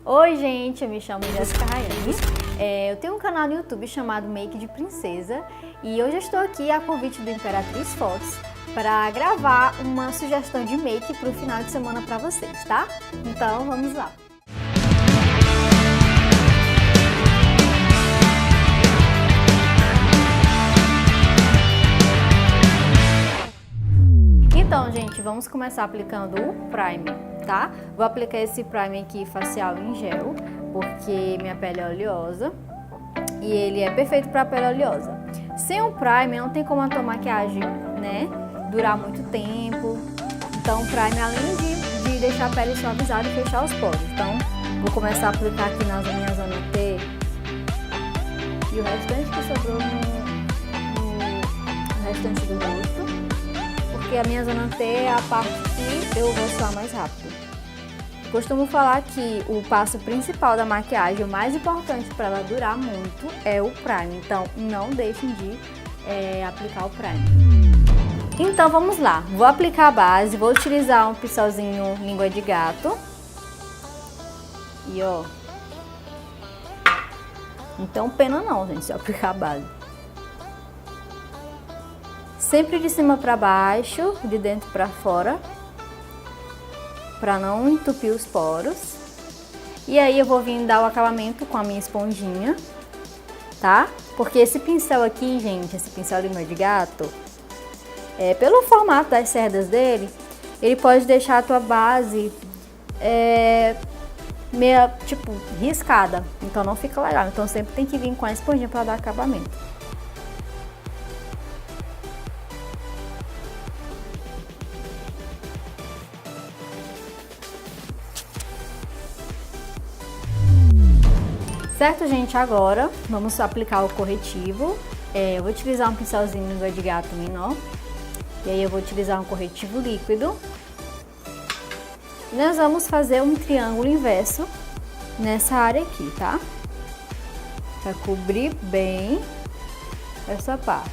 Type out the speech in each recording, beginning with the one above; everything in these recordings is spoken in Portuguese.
Oi gente, eu me chamo Jéssica Rayane, eu tenho um canal no YouTube chamado Make de Princesa e hoje eu estou aqui a convite do Imperatriz Fotos para gravar uma sugestão de make para o final de semana para vocês, tá? Então vamos lá! Então, gente, vamos começar aplicando o primer, tá? Vou aplicar esse primer aqui facial em gel, porque minha pele é oleosa e ele é perfeito para pele oleosa. Sem o primer, não tem como a tua maquiagem, né, durar muito tempo. Então, o primer, além de deixar a pele suavizada e fechar os poros. Então, vou começar a aplicar aqui na minha zona T e o restante que sobrou no restante do rosto. Porque a minha zona T é a parte que eu vou suar mais rápido. Costumo falar que o passo principal da maquiagem, o mais importante para ela durar muito, é o primer. Então, não deixem de aplicar o primer. Então, vamos lá. Vou aplicar a base, vou utilizar um pincelzinho língua de gato. E ó, então pena não, gente, se eu aplicar a base. Sempre de cima para baixo, de dentro para fora, para não entupir os poros. E aí eu vou vir dar o acabamento com a minha esponjinha, tá? Porque esse pincel aqui, gente, esse pincel língua de gato, pelo formato das cerdas dele, ele pode deixar a tua base meio, tipo, riscada. Então não fica legal. Então sempre tem que vir com a esponjinha para dar acabamento. Certo, gente? Agora vamos aplicar o corretivo. Eu vou utilizar um pincelzinho língua de gato menor. E aí eu vou utilizar um corretivo líquido. E nós vamos fazer um triângulo inverso nessa área aqui, tá? Pra cobrir bem essa parte.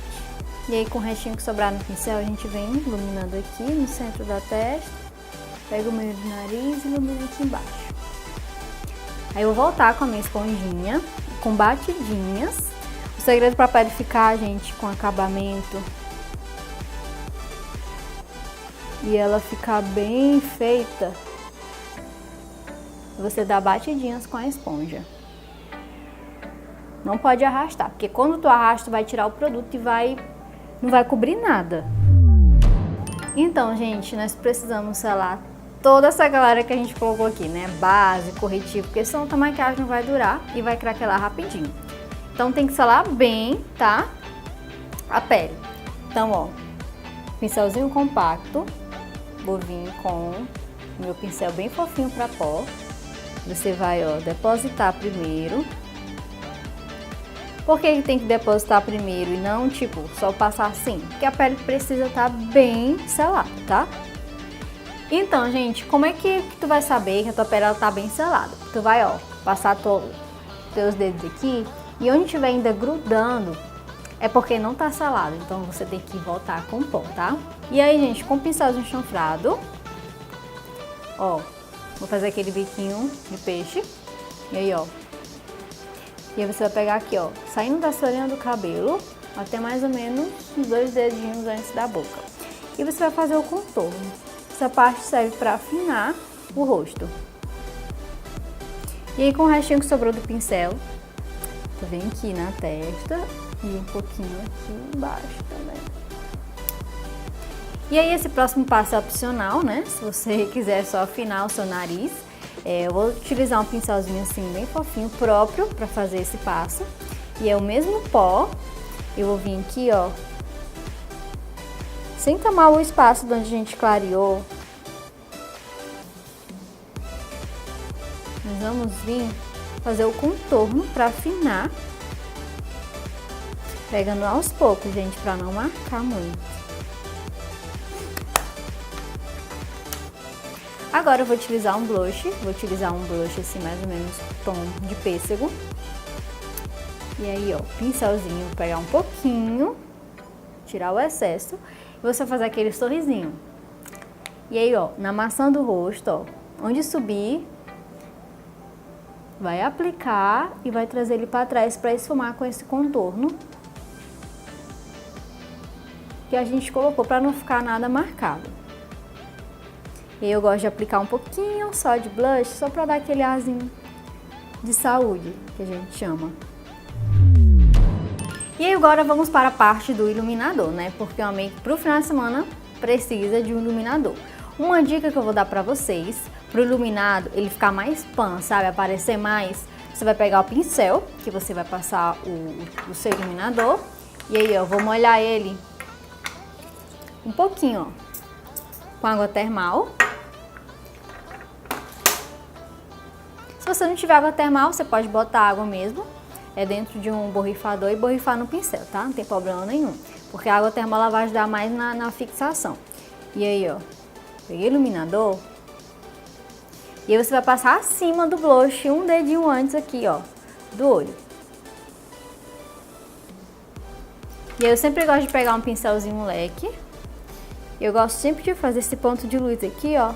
E aí com o restinho que sobrar no pincel, a gente vem iluminando aqui no centro da testa. Pega o meio do nariz e ilumina aqui embaixo. Aí eu vou voltar com a minha esponjinha, com batidinhas. O segredo para a pele ficar, gente, com acabamento e ela ficar bem feita, você dá batidinhas com a esponja. Não pode arrastar, porque quando tu arrasta, vai tirar o produto e não vai cobrir nada. Então, gente, nós precisamos selar toda essa galera que a gente colocou aqui, né? Base, corretivo, porque senão a maquiagem não vai durar e vai craquelar rapidinho. Então tem que selar bem, tá? A pele. Então, ó, pincelzinho compacto. Vou vir com o meu pincel bem fofinho pra pó. Você vai, ó, depositar primeiro. Por que tem que depositar primeiro e não, tipo, só passar assim? Porque a pele precisa estar bem selada, tá? Então, gente, como é que tu vai saber que a tua pele tá bem selada? Tu vai, ó, passar teus dedos aqui e onde tiver ainda grudando é porque não tá selado. Então, você tem que voltar com pó, tá? E aí, gente, com o pincelzinho chanfrado, ó, vou fazer aquele biquinho de peixe. E aí, ó. E aí você vai pegar aqui, ó, saindo da sua linha do cabelo até mais ou menos uns 2 dedinhos antes da boca. E você vai fazer o contorno. Essa parte serve para afinar o rosto. E aí com o restinho que sobrou do pincel, tu vem aqui na testa e um pouquinho aqui embaixo também. E aí esse próximo passo é opcional, né? Se você quiser só afinar o seu nariz, eu vou utilizar um pincelzinho assim bem fofinho, próprio para fazer esse passo. E é o mesmo pó, eu vou vir aqui, ó, sem tomar o espaço de onde a gente clareou. Nós vamos vir fazer o contorno para afinar. Pegando aos poucos, gente, para não marcar muito. Agora eu vou utilizar um blush. Vou utilizar um blush assim, mais ou menos tom de pêssego. E aí, ó, pincelzinho, vou pegar um pouquinho, tirar o excesso. Você vai fazer aquele sorrisinho. E aí, ó, na maçã do rosto, ó, onde subir, vai aplicar e vai trazer ele para trás para esfumar com esse contorno que a gente colocou para não ficar nada marcado. E eu gosto de aplicar um pouquinho só de blush, só para dar aquele arzinho de saúde, que a gente chama. E aí agora vamos para a parte do iluminador, né? Porque o make para o final de semana precisa de um iluminador. Uma dica que eu vou dar para vocês, para o iluminado ele ficar mais pan, sabe? Aparecer mais, você vai pegar o pincel, que você vai passar o seu iluminador. E aí, eu vou molhar ele um pouquinho, ó, com água termal. Se você não tiver água termal, você pode botar água mesmo, dentro de um borrifador e borrifar no pincel, tá? Não tem problema nenhum, porque a água termal ela vai ajudar mais na fixação. E aí, ó, peguei o iluminador e aí você vai passar acima do blush, um dedinho antes aqui, ó, do olho. E aí eu sempre gosto de pegar um pincelzinho leque. Eu gosto sempre de fazer esse ponto de luz aqui, ó,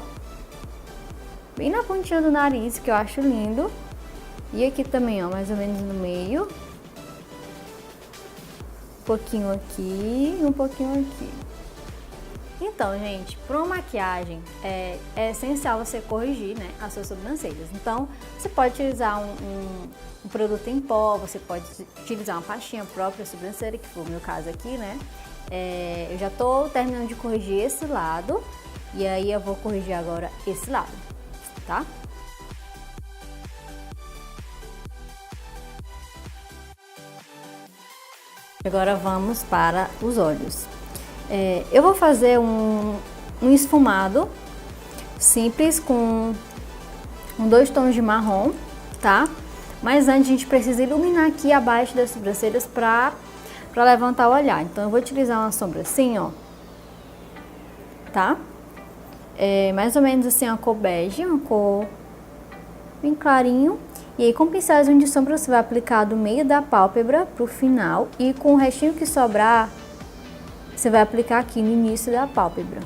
bem na pontinha do nariz, que eu acho lindo. E aqui também, ó, mais ou menos no meio. Um pouquinho aqui e um pouquinho aqui. Então, gente, para uma maquiagem é essencial você corrigir, né, as suas sobrancelhas. Então, você pode utilizar um produto em pó, você pode utilizar uma pastinha própria sobrancelha, que foi o meu caso aqui, né. Eu já tô terminando de corrigir esse lado e aí eu vou corrigir agora esse lado, tá? Agora vamos para os olhos. Eu vou fazer um esfumado simples com 2 tons de marrom, tá? Mas antes a gente precisa iluminar aqui abaixo das sobrancelhas para levantar o olhar. Então eu vou utilizar uma sombra assim, ó, tá? Mais ou menos assim, uma cor bege, uma cor bem clarinho. E aí com o pincelzinho de sombra você vai aplicar do meio da pálpebra pro final e com o restinho que sobrar você vai aplicar aqui no início da pálpebra.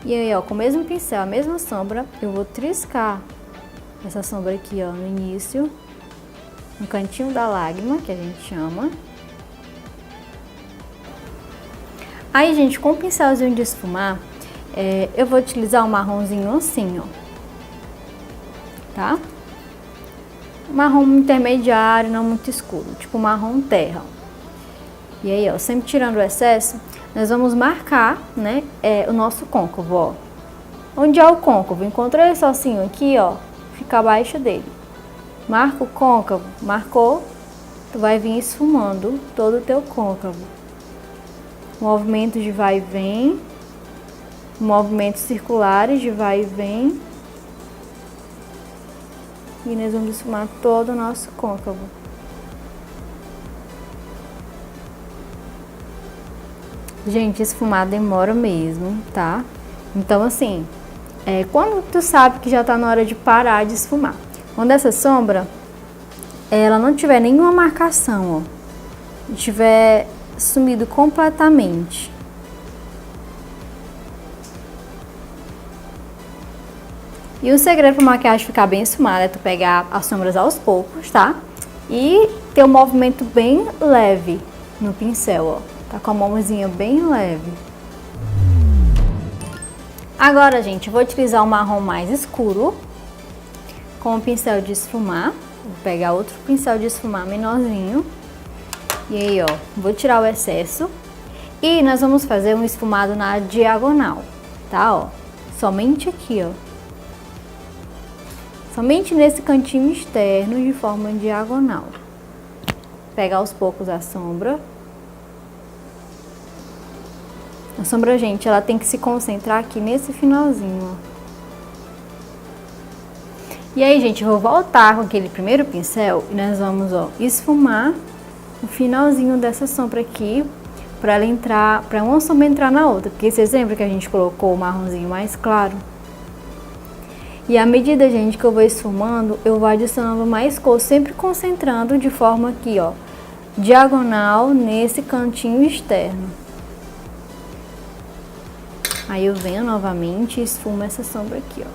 E aí, ó, com o mesmo pincel, a mesma sombra, eu vou triscar essa sombra aqui, ó, no início, no cantinho da lágrima, que a gente chama. Aí, gente, com o pincelzinho de esfumar, eu vou utilizar um marronzinho assim, ó, tá? Marrom intermediário, não muito escuro, tipo marrom terra. E aí, ó, sempre tirando o excesso, nós vamos marcar, né, o nosso côncavo, ó. Onde é o côncavo? Encontrou esse ossinho aqui, ó, fica abaixo dele. Marca o côncavo, marcou, tu vai vir esfumando todo o teu côncavo. Movimento de vai e vem, movimentos circulares de vai e vem. E nós vamos esfumar todo o nosso côncavo. Gente, esfumar demora mesmo, tá? Então, assim, quando tu sabe que já tá na hora de parar de esfumar? Quando essa sombra, ela não tiver nenhuma marcação, ó, tiver sumido completamente. E o segredo para a maquiagem ficar bem esfumada é tu pegar as sombras aos poucos, tá? E ter um movimento bem leve no pincel, ó. Tá com a mãozinha bem leve. Agora, gente, eu vou utilizar um marrom mais escuro com o pincel de esfumar. Vou pegar outro pincel de esfumar menorzinho. E aí, ó, vou tirar o excesso. E nós vamos fazer um esfumado na diagonal, tá? Ó, somente aqui, ó. Somente nesse cantinho externo de forma diagonal. Pegar aos poucos a sombra. A sombra, gente, ela tem que se concentrar aqui nesse finalzinho, ó. E aí, gente, eu vou voltar com aquele primeiro pincel e nós vamos, ó, esfumar o finalzinho dessa sombra aqui para ela entrar, para uma sombra entrar na outra. Porque vocês lembram que a gente colocou o marronzinho mais claro? E à medida, gente, que eu vou esfumando, eu vou adicionando mais cor, sempre concentrando de forma aqui, ó, diagonal nesse cantinho externo. Aí eu venho novamente e esfumo essa sombra aqui, ó.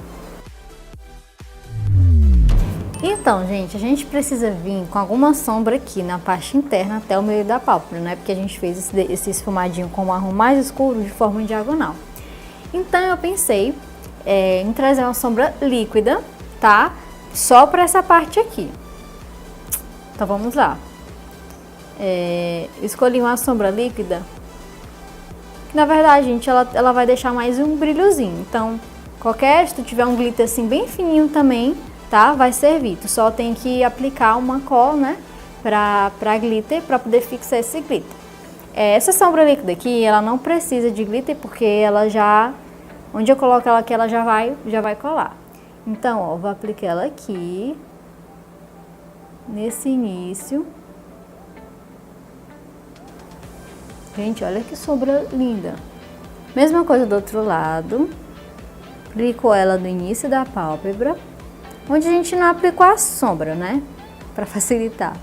Então, gente, a gente precisa vir com alguma sombra aqui na parte interna até o meio da pálpebra, né? Porque a gente fez esse esfumadinho com o marrom mais escuro de forma diagonal. Então, eu pensei em trazer uma sombra líquida, tá? Só para essa parte aqui. Então, vamos lá. Escolhi uma sombra líquida. Que, na verdade, gente, ela vai deixar mais um brilhozinho. Então, se tu tiver um glitter assim bem fininho também, tá? Vai servir. Tu só tem que aplicar uma cor, né? Pra glitter, pra poder fixar esse glitter. Essa sombra líquida aqui, ela não precisa de glitter porque ela já... Onde eu coloco ela aqui, ela já vai colar. Então, ó, vou aplicar ela aqui. Nesse início. Gente, olha que sombra linda. Mesma coisa do outro lado. Aplico ela no início da pálpebra. Onde a gente não aplicou a sombra, né? Pra facilitar.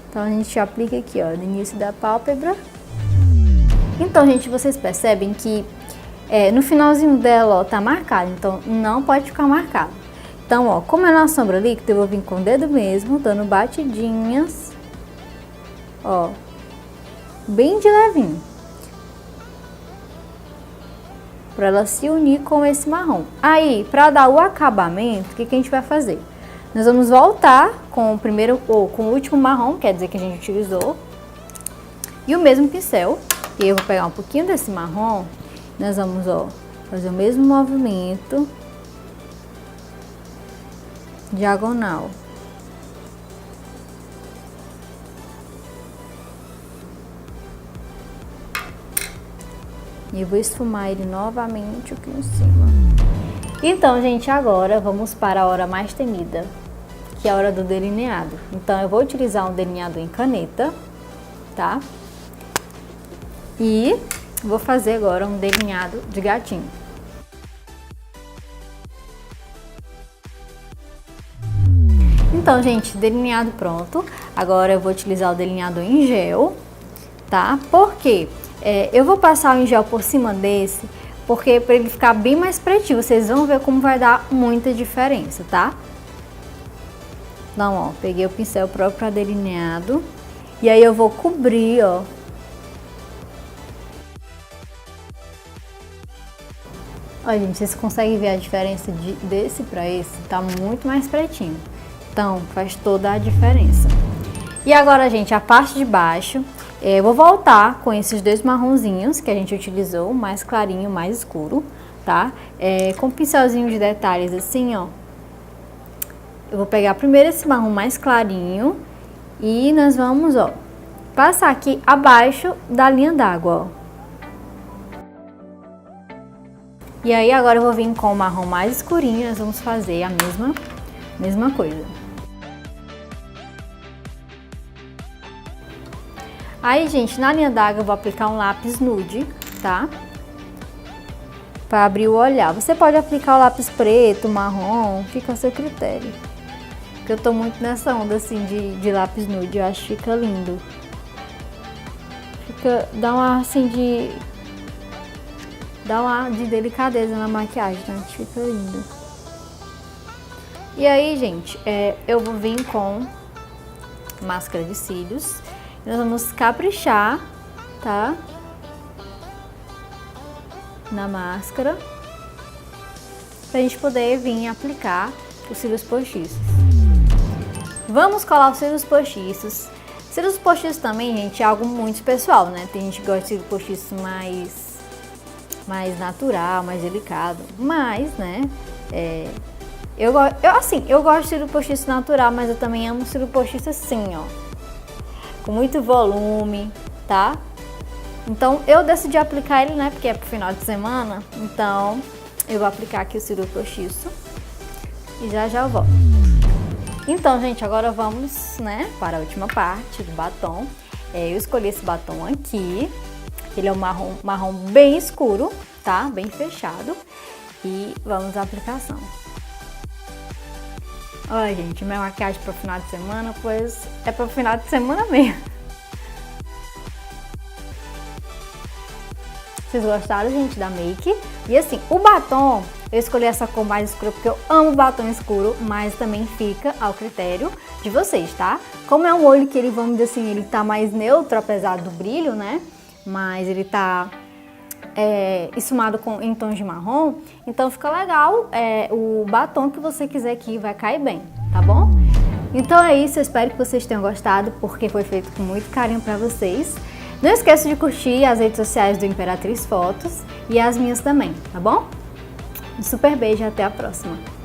Então, a gente aplica aqui, ó, no início da pálpebra. Então, gente, vocês percebem que no finalzinho dela, ó, tá marcado. Então, não pode ficar marcado. Então, ó, como é uma sombra líquida, eu vou vir com o dedo mesmo, dando batidinhas. Ó, bem de levinho. Para ela se unir com esse marrom. Aí, para dar o acabamento, o que a gente vai fazer? Nós vamos voltar com o primeiro ou com o último marrom, quer dizer que a gente utilizou, e o mesmo pincel. E eu vou pegar um pouquinho desse marrom, nós vamos, ó, fazer o mesmo movimento diagonal. E eu vou esfumar ele novamente aqui em cima. Então, gente, agora vamos para a hora mais temida, que é a hora do delineado. Então, eu vou utilizar um delineado em caneta, tá? E vou fazer agora um delineado de gatinho. Então, gente, delineado pronto. Agora eu vou utilizar o delineado em gel, tá? Por quê? Eu vou passar o em gel por cima desse, porque para ele ficar bem mais pretinho, vocês vão ver como vai dar muita diferença, tá? Então, ó, peguei o pincel próprio para delineado, e aí eu vou cobrir, ó. Olha, gente, vocês conseguem ver a diferença desse para esse? Tá muito mais pretinho. Então, faz toda a diferença. E agora, gente, a parte de baixo, eu vou voltar com esses dois marronzinhos que a gente utilizou, mais clarinho, mais escuro, tá? Com um pincelzinho de detalhes assim, ó. Eu vou pegar primeiro esse marrom mais clarinho e nós vamos, ó, passar aqui abaixo da linha d'água, ó. E aí agora eu vou vir com o marrom mais escurinho, nós vamos fazer a mesma coisa. Aí, gente, na linha d'água eu vou aplicar um lápis nude, tá? Para abrir o olhar. Você pode aplicar o lápis preto, marrom, fica a seu critério. Porque eu tô muito nessa onda, assim, de lápis nude, eu acho que fica lindo. Dá uma, assim, dá uma de delicadeza na maquiagem, então fica lindo. E aí, gente, eu vou vir com máscara de cílios. Nós vamos caprichar, tá? Na máscara. Pra gente poder vir aplicar os cílios postiços. Vamos colar os cílios postiços. Cílios postiços também, gente, é algo muito pessoal, né? Tem gente que gosta de cílios postiços mais natural, mais delicado. Mas, né, eu gosto de cílio postiço natural, mas eu também amo cílio postiço assim, ó. Com muito volume, tá? Então, eu decidi aplicar ele, né, porque é pro final de semana. Então, eu vou aplicar aqui o cílio postiço. E já eu volto. Então, gente, agora vamos, né, para a última parte do batom. Eu escolhi esse batom aqui. Ele é um marrom bem escuro, tá? Bem fechado. E vamos à aplicação. Olha, gente, minha maquiagem para o final de semana, pois é para o final de semana mesmo. Vocês gostaram, gente, da make? E assim, o batom, Eu escolhi essa cor mais escura porque eu amo batom escuro, mas também fica ao critério de vocês, tá? Como é um olho que ele, vamos dizer assim, ele tá mais neutro, apesar do brilho, né? Mas ele tá esfumado em tons de marrom, então fica legal o batom que você quiser que vai cair bem, tá bom? Então é isso, eu espero que vocês tenham gostado, porque foi feito com muito carinho pra vocês. Não esqueça de curtir as redes sociais do Imperatriz Fotos e as minhas também, tá bom? Um super beijo e até a próxima!